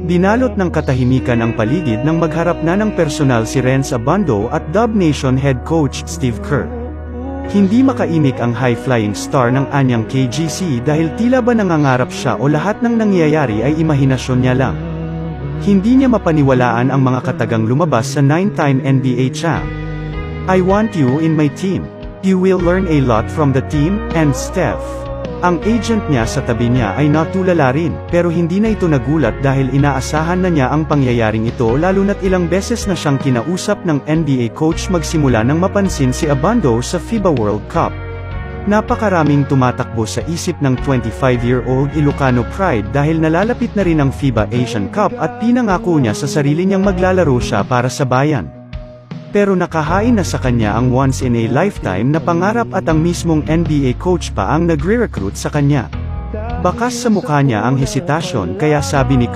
Binalot ng katahimikan ang paligid nang magharap na ng personal si Renz Abando at Dub Nation head coach Steve Kerr. Hindi makaimik ang high-flying star ng anyang KGC dahil tila ba nangangarap siya o lahat ng nangyayari ay imahinasyon niya lang. Hindi niya mapaniwalaan ang mga katagang lumabas sa 9-time NBA champ. "I want you in my team. You will learn a lot from the team, and Steph." Ang agent niya sa tabi niya ay natulala rin, pero hindi na ito nagulat dahil inaasahan na niya ang pangyayaring ito lalo na't ilang beses na siyang kinausap ng NBA coach magsimula nang mapansin si Abando sa FIBA World Cup. Napakaraming tumatakbo sa isip ng 25-year-old Ilocano pride dahil nalalapit na rin ang FIBA Asian Cup at pinangako niya sa sarili niyang maglalaro siya para sa bayan. Pero nakahain na sa kanya ang once-in-a-lifetime na pangarap at ang mismong NBA coach pa ang nagre-recruit sa kanya. Bakas sa mukha niya ang hesitasyon kaya sabi ni